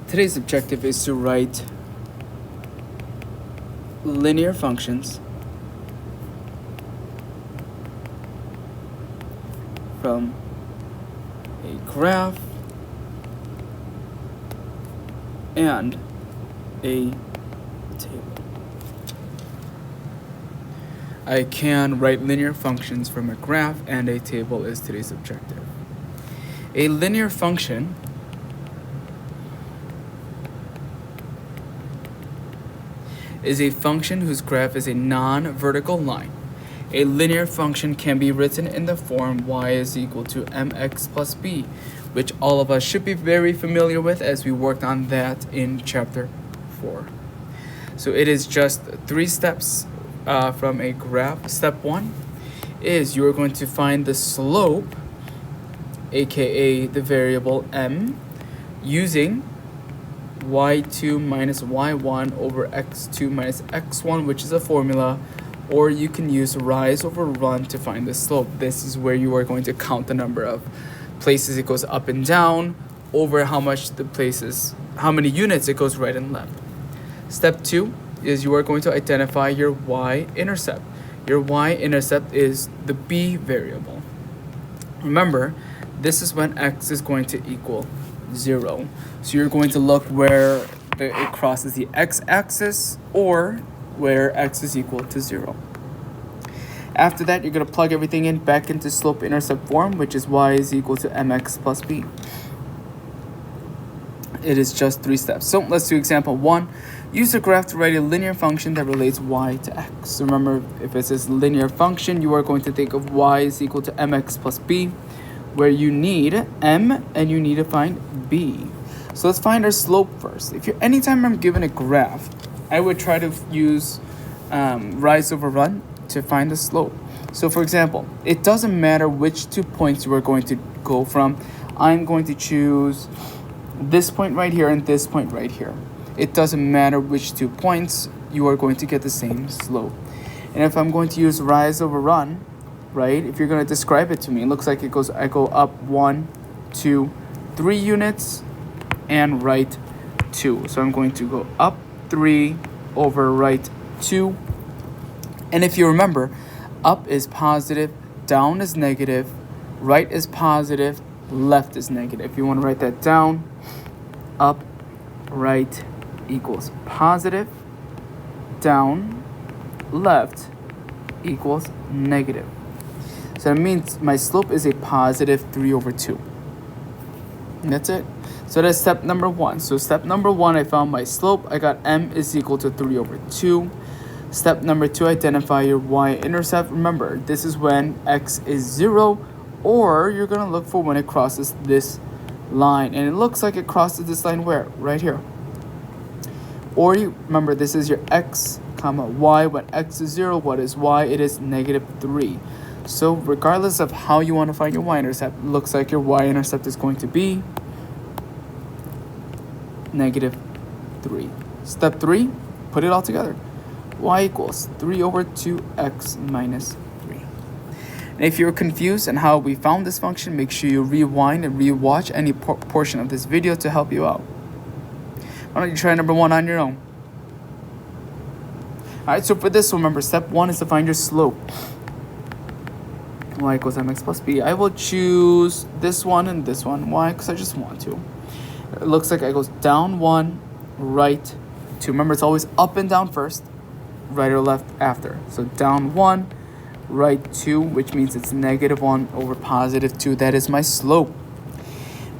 Today's objective is to write linear functions from a graph and a table. I can write linear functions from a graph and a table is today's objective. A linear function is a function whose graph is a non-vertical line. A linear function can be written in the form y is equal to mx plus b, which all of us should be very familiar with as we worked on that in chapter 4. So it is just 3 steps from a graph. Step 1 is you are going to find the slope, aka the variable m, using y2 minus y1 over x2 minus x1, which is a formula, or you can use rise over run to find the slope. This is where you are going to count the number of places it goes up and down over how many units it goes right and left. Step 2 is you are going to identify your y-intercept. Your y-intercept is the b variable. Remember, this is when x is going to equal 0. So you're going to look where it crosses the x-axis or where x is equal to 0. After that, you're going to plug everything in back into slope-intercept form, which is y is equal to mx plus b. It is just 3 steps. So let's do example 1. Use a graph to write a linear function that relates y to x. Remember, if it says linear function, you are going to think of y is equal to mx plus b, where you need m and you need to find b. So let's find our slope first. Anytime I'm given a graph, I would try to use rise over run to find the slope. So for example, it doesn't matter which 2 points you are going to go from. I'm going to choose this point right here and this point right here. It doesn't matter which 2 points, you are going to get the same slope. And if I'm going to use rise over run, right, if you're going to describe it to me, it looks like I go up 1, 2, 3 units and right 2. So I'm going to go up 3 over right 2. And if you remember, up is positive, down is negative, right is positive, left is negative. If you want to write that down, up, right equals positive, down, left equals negative. So that means my slope is a positive 3 over 2. And that's it. So that's step number 1. So step number 1, I found my slope. I got m is equal to 3 over 2. Step number 2, identify your y-intercept. Remember, this is when x is 0, or you're going to look for when it crosses this line. And it looks like it crosses this line where? Right here. Or remember, this is your x comma y. When x is 0, what is y? It is negative 3. So regardless of how you want to find your y-intercept, it looks like your y-intercept is going to be negative 3. Step 3, put it all together. Y equals 3 over 2x minus 3. And if you're confused on how we found this function, make sure you rewind and rewatch any portion of this video to help you out. Why don't you try number 1 on your own? Alright, so for this, remember, step 1 is to find your slope. Y equals mx plus b. I will choose this one and this one. Why? Because I just want to. It looks like I goes down 1, right 2. Remember, it's always up and down first, right or left after. So down 1, right 2, which means it's negative 1 over positive 2. That is my slope.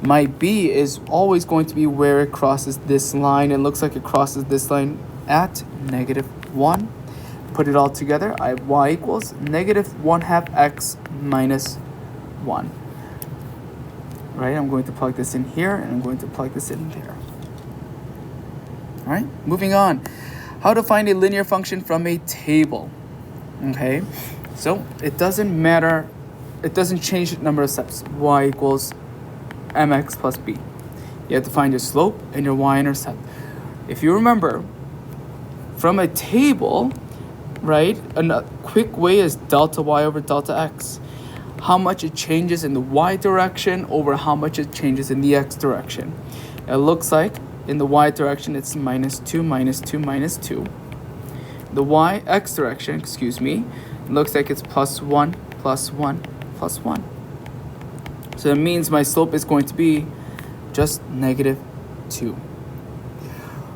My b is always going to be where it crosses this line. It looks like it crosses this line at negative 1. Put it all together. I have y equals negative 1/2 x minus 1. Right, I'm going to plug this in here, and I'm going to plug this in there. All right, moving on. How to find a linear function from a table. Okay, so it doesn't matter. It doesn't change the number of steps. Y equals mx plus b. You have to find your slope and your y-intercept. If you remember, from a table, right, a quick way is delta y over delta x. How much it changes in the y direction over how much it changes in the x direction. It looks like In the y direction, it's minus 2, minus 2, minus 2. The y-x direction, it looks like it's plus 1, plus 1, plus 1. So that means my slope is going to be just negative 2.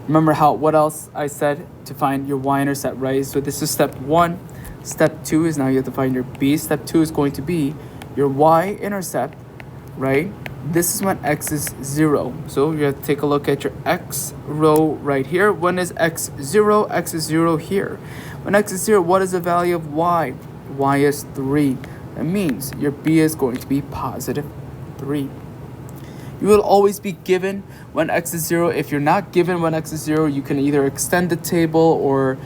Remember what else I said to find your y-intercept, right? So this is step 1. Step 2 is now you have to find your b. Step 2 is going to be your y-intercept, right? This is when x is 0. So you have to take a look at your x row right here. When is x 0? X is 0 here. When x is 0, what is the value of y? Y is 3. That means your b is going to be positive 3. You will always be given when x is 0. If you're not given when x is 0, you can either extend the table or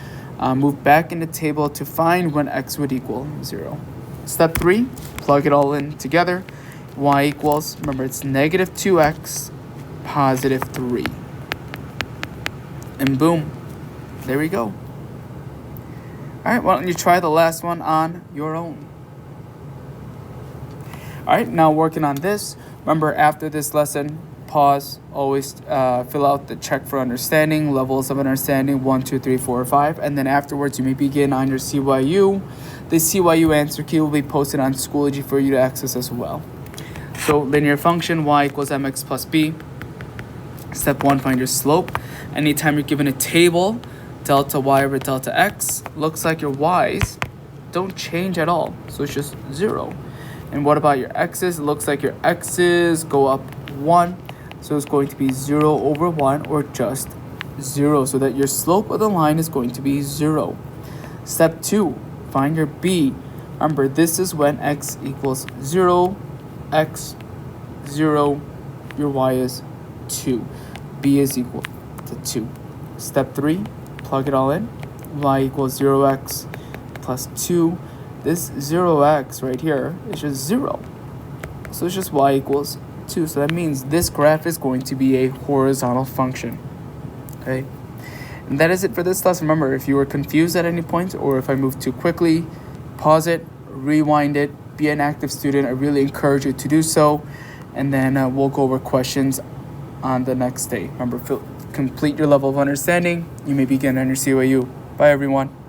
move back in the table to find when x would equal 0. Step 3, plug it all in together. Y equals, remember it's negative 2x, positive 3. And boom, there we go. All right, why don't you try the last one on your own? All right, now working on this. Remember, after this lesson, pause, always fill out the check for understanding, levels of understanding 1, 2, 3, 4, 5, and then afterwards you may begin on your CYU. The CYU answer key will be posted on Schoology for you to access as well. So linear function, y equals mx plus b. Step 1, find your slope. Anytime you're given a table, delta y over delta x, looks like your y's don't change at all, so it's just 0. And what about your x's? It looks like your x's go up 1, so it's going to be 0 over 1 or just 0, so that your slope of the line is going to be 0. Step 2, find your b. Remember, this is when x equals 0, x 0, your y is 2. B is equal to 2. Step 3, plug it all in. Y equals 0x plus 2. This 0x right here is just 0. So it's just y equals 2. So that means this graph is going to be a horizontal function. Okay? And that is it for this lesson. Remember, if you were confused at any point or if I moved too quickly, pause it, rewind it, be an active student. I really encourage you to do so. And then we'll go over questions on the next day. Remember, complete your level of understanding. You may begin on your CYU. Bye, everyone.